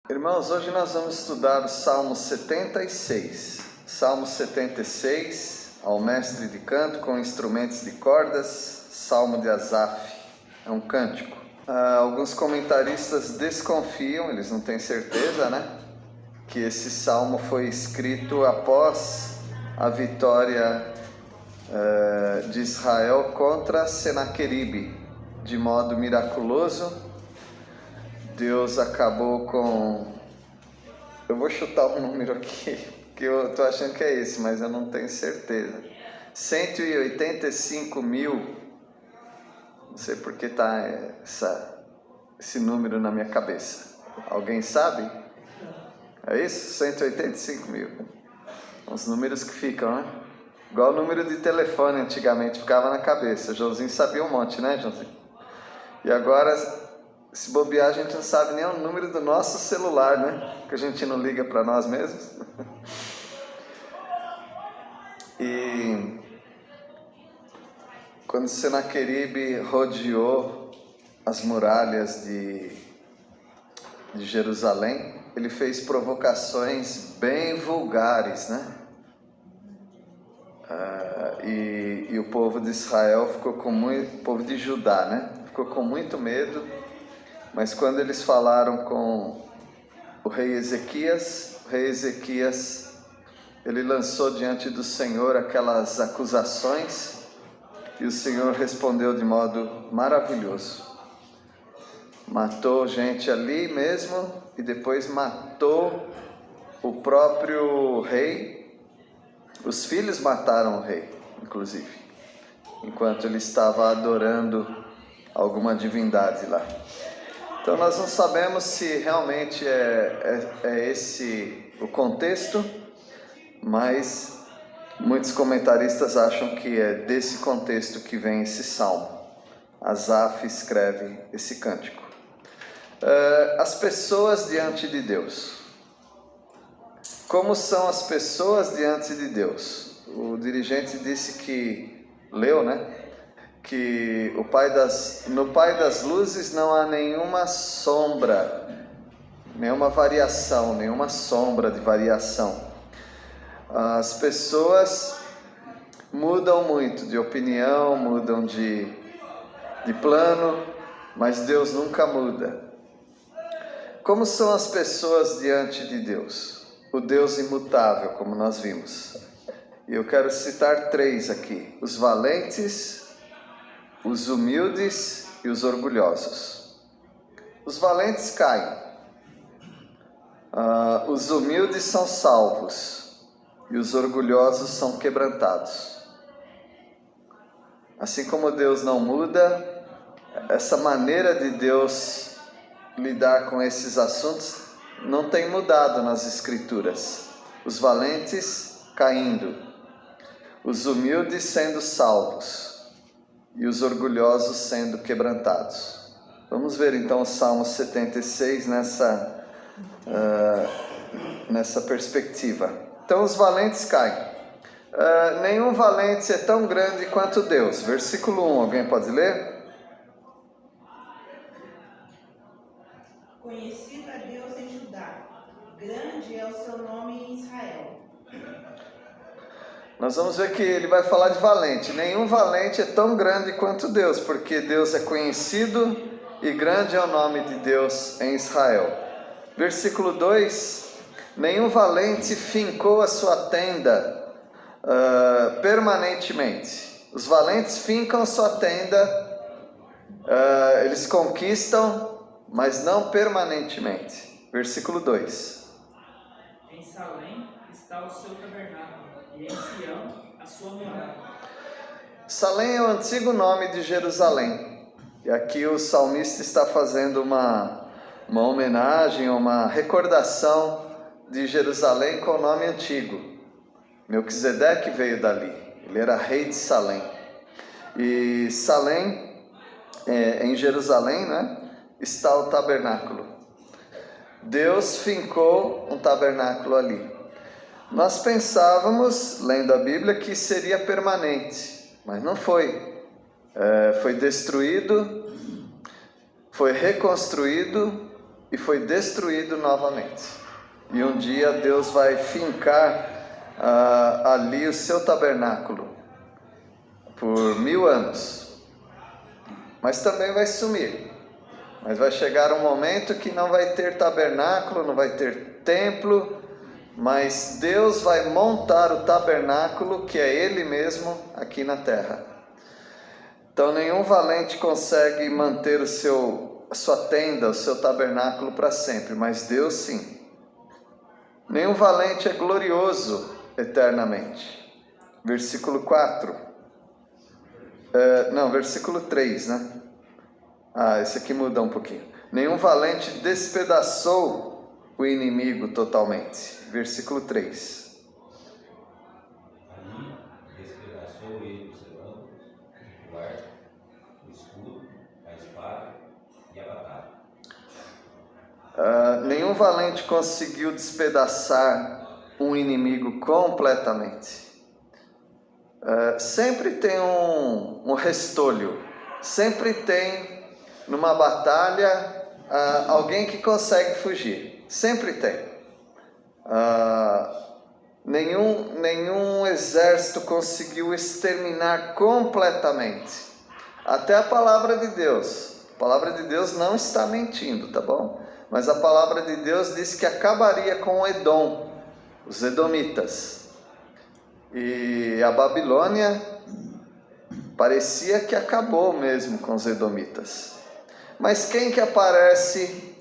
Irmãos, hoje nós vamos estudar o Salmo 76. Salmo 76, ao mestre de canto com instrumentos de cordas, Salmo de Asaf, é um cântico. Alguns comentaristas desconfiam, eles não têm certeza, que esse salmo foi escrito após a vitória de Israel contra Senaqueribe. De modo miraculoso, Deus acabou com... Eu vou chutar um número aqui, que eu estou achando que é esse, mas eu não tenho certeza. 185 mil, não sei porque está esse número na minha cabeça. Alguém sabe? É isso? 185 mil. Os números que ficam, né? Igual o número de telefone antigamente ficava na cabeça. O Joãozinho sabia um monte, né, Joãozinho? E agora, se bobear, a gente não sabe nem o número do nosso celular, né? Que a gente não liga para nós mesmos. E quando Senaqueribe rodeou as muralhas de Jerusalém, ele fez provocações bem vulgares, né? E o povo de Israel ficou com muito... O povo de Judá, né? Ficou com muito medo. Mas quando eles falaram com o rei Ezequias, ele lançou diante do Senhor aquelas acusações e o Senhor respondeu de modo maravilhoso. Matou gente ali mesmo e depois matou o próprio rei. Os filhos mataram o rei, inclusive, enquanto ele estava adorando alguma divindade lá. Então nós não sabemos se realmente é esse o contexto, mas muitos comentaristas acham que é desse contexto que vem esse salmo. Asaf escreve esse cântico. As pessoas diante de Deus. Como são as pessoas diante de Deus? O dirigente disse que, leu, que no Pai das Luzes não há nenhuma sombra, nenhuma variação, nenhuma sombra de variação. As pessoas mudam muito de opinião, mudam de plano, mas Deus nunca muda. Como são as pessoas diante de Deus? O Deus imutável, como nós vimos. E eu quero citar 3 aqui: os valentes, os humildes e os orgulhosos. Os valentes caem, os humildes são salvos e os orgulhosos são quebrantados. Assim como Deus não muda, essa maneira de Deus lidar com esses assuntos não tem mudado nas Escrituras. Os valentes caindo, os humildes sendo salvos e os orgulhosos sendo quebrantados. Vamos ver então o Salmo 76 nessa perspectiva. Então os valentes caem. Nenhum valente é tão grande quanto Deus. Versículo 1, alguém pode ler? Conhecido é Deus em Judá, grande é o seu nome em Israel. Nós vamos ver que ele vai falar de valente. Nenhum valente é tão grande quanto Deus, porque Deus é conhecido e grande é o nome de Deus em Israel. Versículo 2: nenhum valente fincou a sua tenda permanentemente. Os valentes fincam sua tenda, eles conquistam, mas não permanentemente. Versículo 2: em Salém está o seu tabernáculo, e em Sião a sua morada. Salém é o antigo nome de Jerusalém. E aqui o salmista está fazendo uma homenagem, uma recordação de Jerusalém com o nome antigo. Melquisedeque veio dali, ele era rei de Salém. E Salém, em Jerusalém, está o tabernáculo. Deus fincou um tabernáculo ali. Nós pensávamos, lendo a Bíblia, que seria permanente, mas não foi. Foi destruído, foi reconstruído e foi destruído novamente. E um dia Deus vai fincar ali o seu tabernáculo por 1000 anos. Mas também vai sumir. Mas vai chegar um momento que não vai ter tabernáculo, não vai ter templo, mas Deus vai montar o tabernáculo, que é Ele mesmo, aqui na terra. Então nenhum valente consegue manter a sua tenda, o seu tabernáculo para sempre, mas Deus sim. Nenhum valente é glorioso eternamente. Versículo 4. Versículo 3, né? Esse aqui muda um pouquinho. Nenhum valente despedaçou o inimigo totalmente. Versículo 3. Ali despedaçou ele o seu ângulo, o arco, o escudo, a espada e a batalha. Nenhum valente conseguiu despedaçar um inimigo completamente. Sempre tem um restolho, sempre tem numa batalha alguém que consegue fugir, sempre tem. Nenhum exército conseguiu exterminar completamente. Até a palavra de Deus. A palavra de Deus não está mentindo, tá bom? Mas a palavra de Deus diz que acabaria com o Edom, os edomitas. E a Babilônia parecia que acabou mesmo com os edomitas. Mas quem que aparece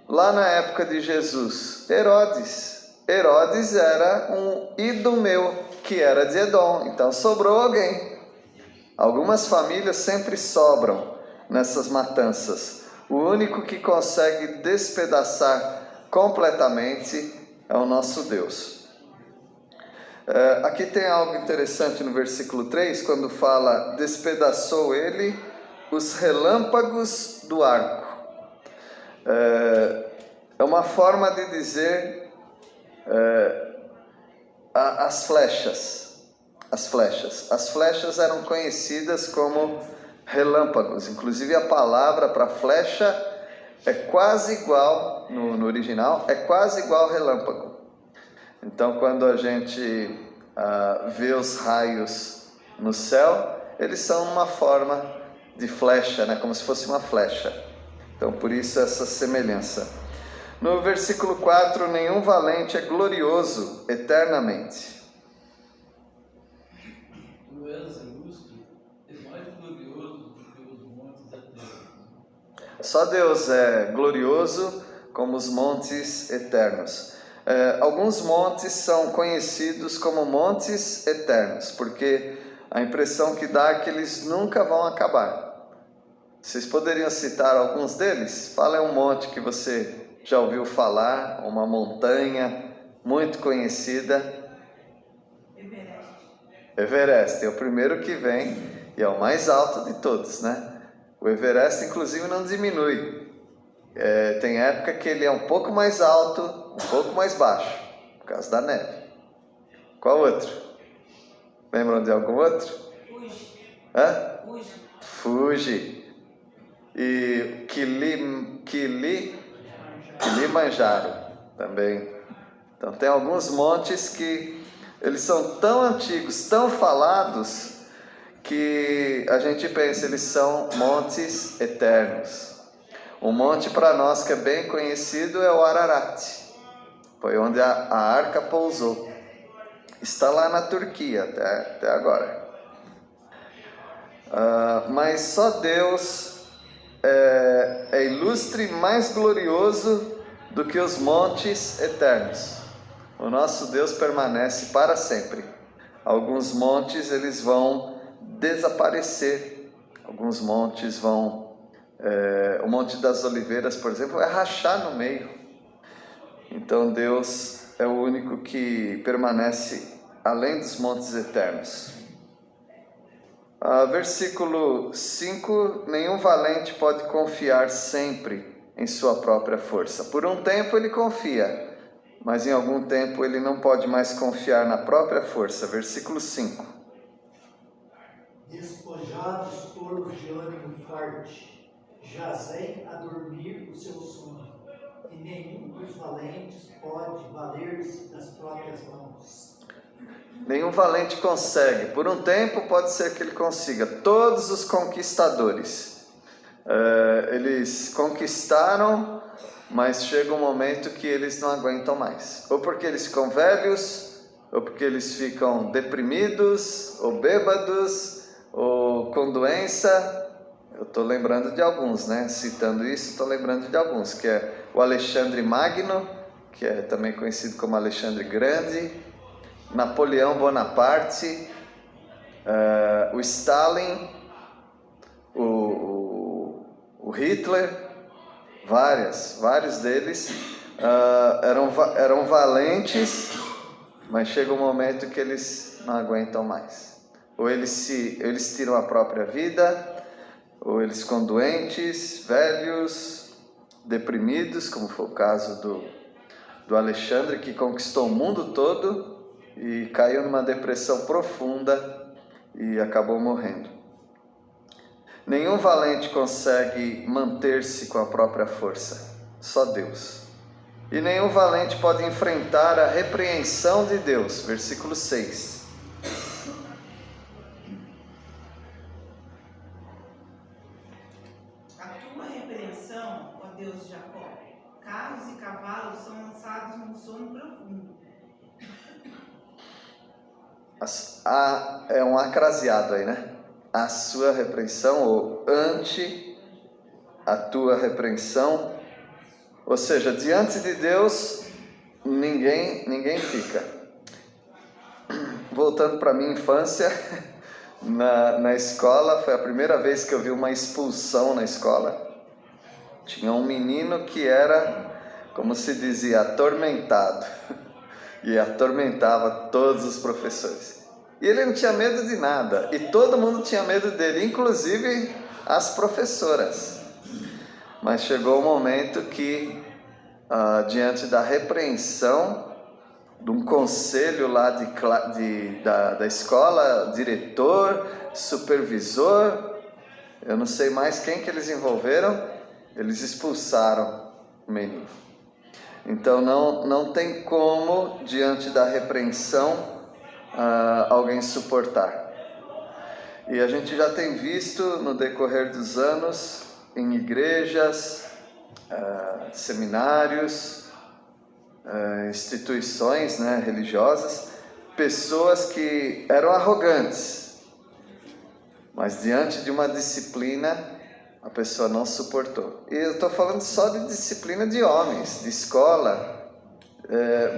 lá na época de Jesus? Herodes. Herodes era um idumeu que era de Edom, então sobrou alguém. Algumas famílias sempre sobram nessas matanças. O único que consegue despedaçar completamente é o nosso Deus. Aqui tem algo interessante no versículo 3, quando fala, despedaçou ele os relâmpagos do arco. É uma forma de dizer as flechas. As flechas eram conhecidas como relâmpagos. Inclusive a palavra para flecha é quase igual, no original, é quase igual relâmpago. Então quando a gente vê os raios no céu, eles são uma forma de flecha, né? Como se fosse uma flecha. Então por isso essa semelhança. No versículo 4, nenhum valente é glorioso eternamente. Tu és justo e mais glorioso do que os montes eternos. Só Deus é glorioso como os montes eternos. Alguns montes são conhecidos como montes eternos, porque a impressão que dá é que eles nunca vão acabar. Vocês poderiam citar alguns deles? Fala um monte que você já ouviu falar, uma montanha muito conhecida. Everest é o primeiro que vem e é o mais alto de todos, né? O Everest inclusive não diminui. Tem época que ele é um pouco mais alto, um pouco mais baixo, por causa da neve. Qual outro? Lembram de algum outro? Fuji. E Kilimanjaro também. Então tem alguns montes que eles são tão antigos, tão falados, que a gente pensa, eles são montes eternos. Um monte para nós que é bem conhecido é o Ararat. Foi onde a arca pousou. Está lá na Turquia até agora. Mas só Deus é ilustre e mais glorioso do que os montes eternos. O nosso Deus permanece para sempre. Alguns montes eles vão desaparecer. Alguns montes vão... o Monte das Oliveiras, por exemplo, vai rachar no meio. Então Deus é o único que permanece além dos montes eternos. Versículo 5, nenhum valente pode confiar sempre em sua própria força. Por um tempo ele confia, mas em algum tempo ele não pode mais confiar na própria força. Versículo 5. Despojados todos de ânimo forte, jazem a dormir o seu sono. E nenhum dos valentes pode valer-se das próprias mãos. Nenhum valente consegue. Por um tempo pode ser que ele consiga. Todos os conquistadores, eles conquistaram, mas chega um momento que eles não aguentam mais. Ou porque eles ficam velhos, ou porque eles ficam deprimidos, ou bêbados, ou com doença. Eu estou lembrando de alguns, né? Citando isso, estou lembrando de alguns, que é o Alexandre Magno, que é também conhecido como Alexandre Grande, Napoleão Bonaparte, o Stalin, o Hitler, vários deles eram valentes, mas chega um momento que eles não aguentam mais. Ou eles tiram a própria vida, ou eles ficam doentes, velhos, deprimidos, como foi o caso do Alexandre, que conquistou o mundo todo e caiu numa depressão profunda e acabou morrendo. Nenhum valente consegue manter-se com a própria força, só Deus. E nenhum valente pode enfrentar a repreensão de Deus, versículo 6. A tua repreensão, ó Deus de Jacó, carros e cavalos são lançados num sono profundo. É um acraseado aí, né? A sua repreensão, ou ante a tua repreensão, ou seja, diante de Deus ninguém fica. Voltando para a minha infância, na escola, foi a primeira vez que eu vi uma expulsão na escola. Tinha um menino que era, como se dizia, atormentado, e atormentava todos os professores. E ele não tinha medo de nada, e todo mundo tinha medo dele, inclusive as professoras. Mas chegou o momento que, diante da repreensão de um conselho lá da escola, diretor, supervisor, eu não sei mais quem que eles envolveram, eles expulsaram o menino. Então não tem como, diante da repreensão, alguém suportar. E a gente já tem visto no decorrer dos anos, em igrejas, seminários, instituições, né, religiosas, pessoas que eram arrogantes, mas diante de uma disciplina a pessoa não suportou. E eu estou falando só de disciplina de homens, de escola,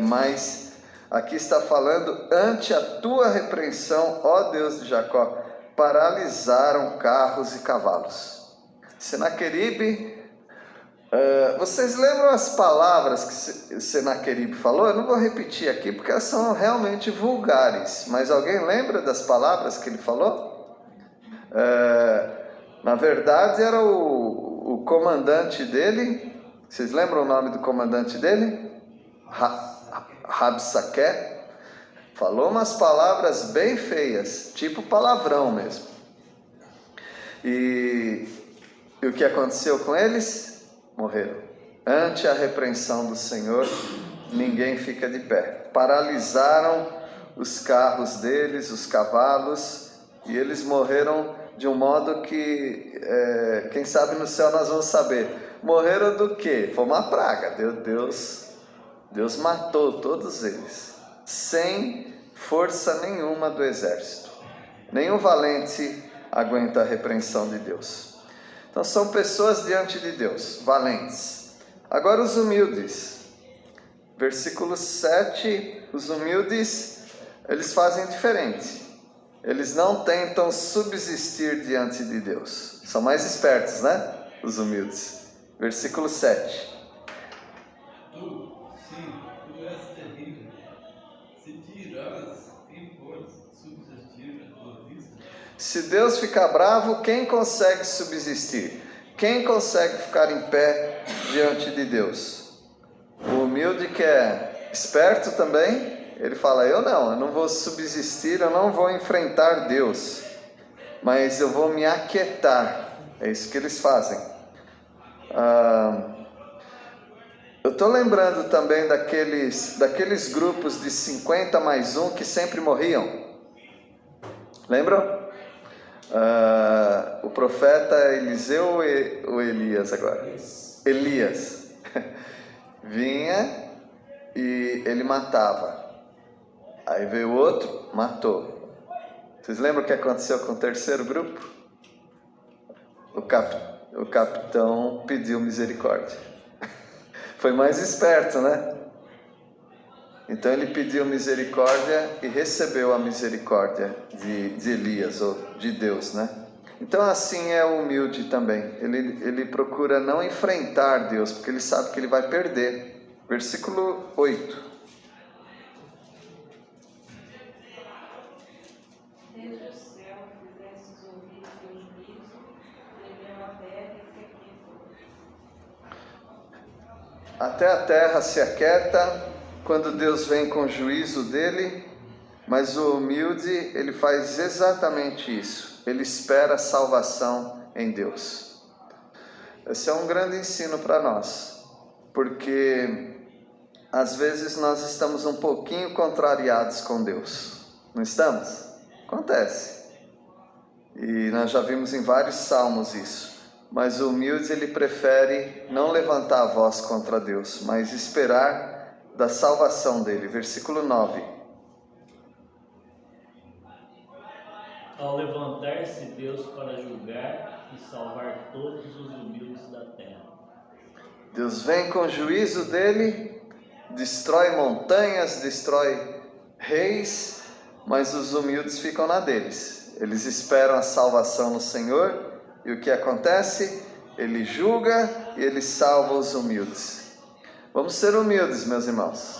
mas aqui está falando: ante a tua repreensão, ó Deus de Jacó, paralisaram carros e cavalos. Senaqueribe, vocês lembram as palavras que Senaqueribe falou? Eu não vou repetir aqui porque elas são realmente vulgares, mas alguém lembra das palavras que ele falou? Na verdade era o comandante dele. Vocês lembram o nome do comandante dele? Rabsaqué. Falou umas palavras bem feias, tipo palavrão mesmo. E o que aconteceu com eles? Morreram. Ante a repreensão do Senhor, ninguém fica de pé. Paralisaram os carros deles, os cavalos, e eles morreram de um modo que, quem sabe no céu nós vamos saber. Morreram do quê? Foi uma praga. Deus matou todos eles, sem força nenhuma do exército. Nenhum valente aguenta a repreensão de Deus. Então são pessoas diante de Deus, valentes. Agora os humildes. Versículo 7, os humildes, eles fazem diferente. Eles não tentam subsistir diante de Deus. São mais espertos, né? Os humildes. Versículo 7. Tu és terrível. Se tiraras, quem pode subsistir à tua vista? Se Deus ficar bravo, quem consegue subsistir? Quem consegue ficar em pé diante de Deus? O humilde que é esperto também, ele fala: eu não vou subsistir, eu não vou enfrentar Deus, mas eu vou me aquietar. É isso que eles fazem. estou lembrando também daqueles grupos de 50 mais um que sempre morriam. Lembram? O profeta Eliseu ou Elias agora? Elias. Vinha e ele matava. Aí veio outro, matou. Vocês lembram o que aconteceu com o terceiro grupo? O capitão pediu misericórdia. Foi mais esperto, né? Então ele pediu misericórdia e recebeu a misericórdia de Elias, ou de Deus, né? Então assim é o humilde também. Ele procura não enfrentar Deus, porque ele sabe que ele vai perder. Versículo 8. Desde o céu fizeste os ouvidos teu juízo, tremeu a terra e se aquietou. Até a terra se aquieta quando Deus vem com o juízo dele, mas o humilde, ele faz exatamente isso. Ele espera a salvação em Deus. Esse é um grande ensino para nós, porque às vezes nós estamos um pouquinho contrariados com Deus. Não estamos? Acontece. E nós já vimos em vários salmos isso. Mas o humilde, ele prefere não levantar a voz contra Deus, mas esperar da salvação dele. Versículo 9. Ao levantar-se Deus para julgar e salvar todos os humildes da terra. Deus vem com o juízo dele, destrói montanhas, destrói reis, mas os humildes ficam na deles. Eles esperam a salvação no Senhor, e o que acontece? Ele julga e ele salva os humildes. Vamos ser humildes, meus irmãos.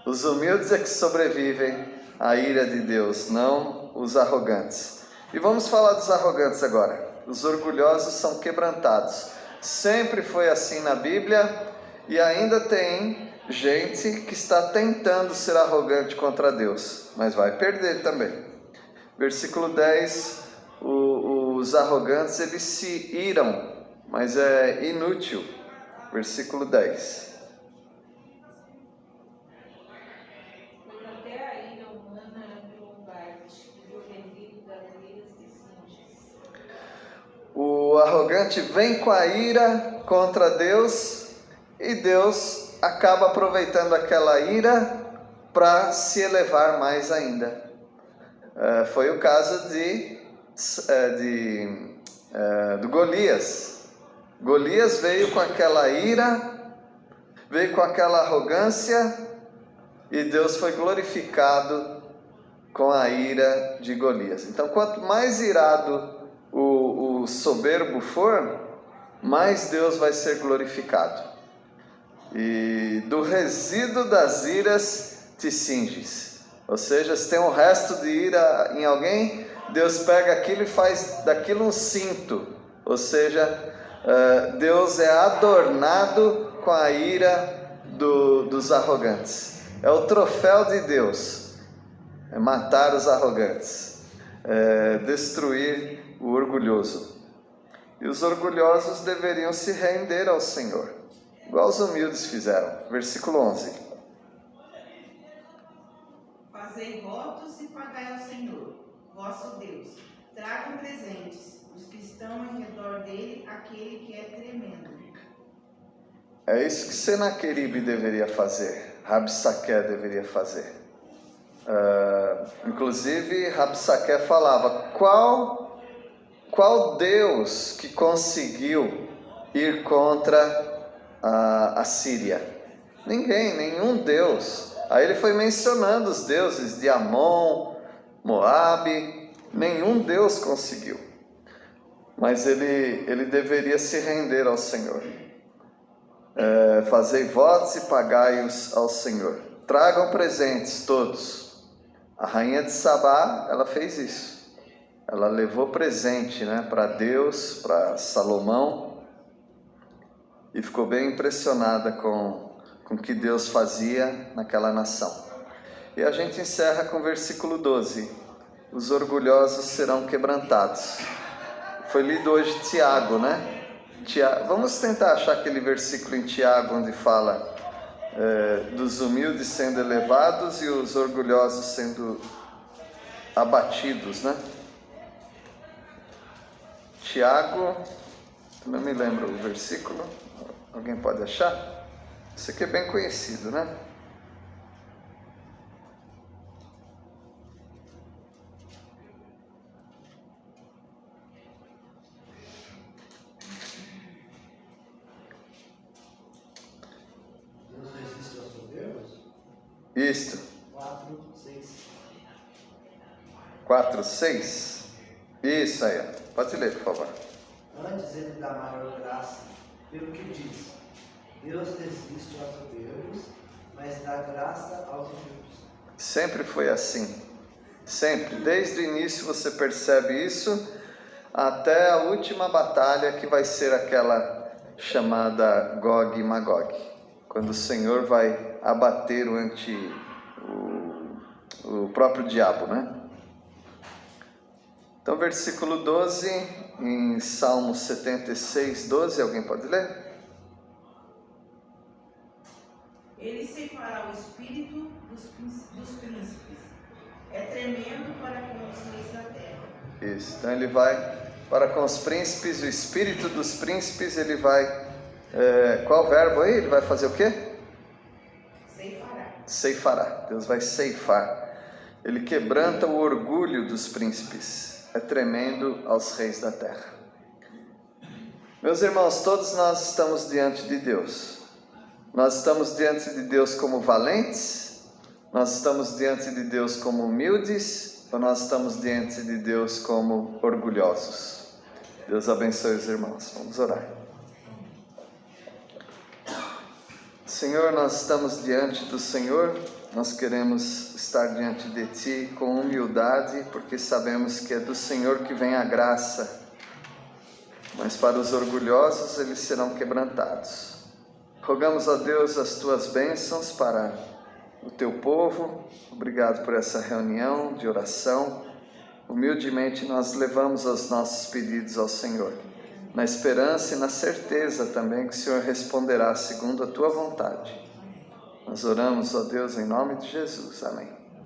Os humildes é que sobrevivem à ira de Deus, não os arrogantes. E vamos falar dos arrogantes agora. Os orgulhosos são quebrantados. Sempre foi assim na Bíblia, e ainda tem gente que está tentando ser arrogante contra Deus, mas vai perder também. Versículo 10, os arrogantes, eles se iram, mas é inútil. Versículo 10. Pois até a ira humana é um combate, e o resíduo das iras te cinges. O arrogante vem com a ira contra Deus, e Deus acaba aproveitando aquela ira para se elevar mais ainda. Foi o caso do Golias. Golias veio com aquela ira, veio com aquela arrogância, e Deus foi glorificado com a ira de Golias. Então, quanto mais irado o soberbo for, mais Deus vai ser glorificado. E do resíduo das iras te cinges. Ou seja, se tem um resto de ira em alguém, Deus pega aquilo e faz daquilo um cinto. Ou seja, Deus é adornado com a ira dos arrogantes. É o troféu de Deus, é matar os arrogantes, destruir o orgulhoso. E os orgulhosos deveriam se render ao Senhor, igual os humildes fizeram. Versículo 11. Fazei votos e pagai ao Senhor, vosso Deus. Tragam presentes, os que estão em redor dele, aquele que é tremendo. É isso que Senaqueribe deveria fazer, Rabsaqué deveria fazer. Inclusive, Rabsaqué falava, qual Deus que conseguiu ir contra a Síria? Nenhum Deus. Aí ele foi mencionando os deuses de Amon, Moabe, nenhum Deus conseguiu. Mas ele deveria se render ao Senhor. Fazei votos e pagai-os ao Senhor. Tragam presentes todos. A rainha de Sabá, ela fez isso. Ela levou presente, para Deus, para Salomão, e ficou bem impressionada com o que Deus fazia naquela nação. E a gente encerra com o versículo 12. Os orgulhosos serão quebrantados. Foi lido hoje Tiago, né? Vamos tentar achar aquele versículo em Tiago onde fala dos humildes sendo elevados e os orgulhosos sendo abatidos, né? Tiago, não me lembro o versículo, alguém pode achar? Isso aqui é bem conhecido, né? Deus resiste aos soberbos? Isto, 4:6. Isso aí, ó. Pode ler, por favor. Antes ele dá maior graça, pelo que diz: Deus resiste aos soberbos, mas dá graça aos humildes. Sempre foi assim. Sempre. Desde o início você percebe isso, até a última batalha, que vai ser aquela chamada Gog e Magog, quando o Senhor vai abater o próprio diabo, né? Então, versículo 12, em Salmo 76, 12, alguém pode ler? Ele ceifará o espírito dos príncipes. É tremendo para com os reis da terra. Isso. Então ele vai para com os príncipes, o espírito dos príncipes, ele vai... qual verbo aí? Ele vai fazer o quê? Ceifará. Ceifará. Deus vai ceifar. Ele quebranta o orgulho dos príncipes. É tremendo aos reis da terra. Meus irmãos, todos nós estamos diante de Deus. Nós estamos diante de Deus como valentes? Nós estamos diante de Deus como humildes? Ou nós estamos diante de Deus como orgulhosos? Deus abençoe os irmãos. Vamos orar. Senhor, nós estamos diante do Senhor. Nós queremos estar diante de Ti com humildade, porque sabemos que é do Senhor que vem a graça. Mas para os orgulhosos, eles serão quebrantados. Rogamos a Deus as Tuas bênçãos para o Teu povo. Obrigado por essa reunião de oração. Humildemente nós levamos os nossos pedidos ao Senhor, na esperança e na certeza também que o Senhor responderá segundo a Tua vontade. Nós oramos, ó Deus, em nome de Jesus. Amém.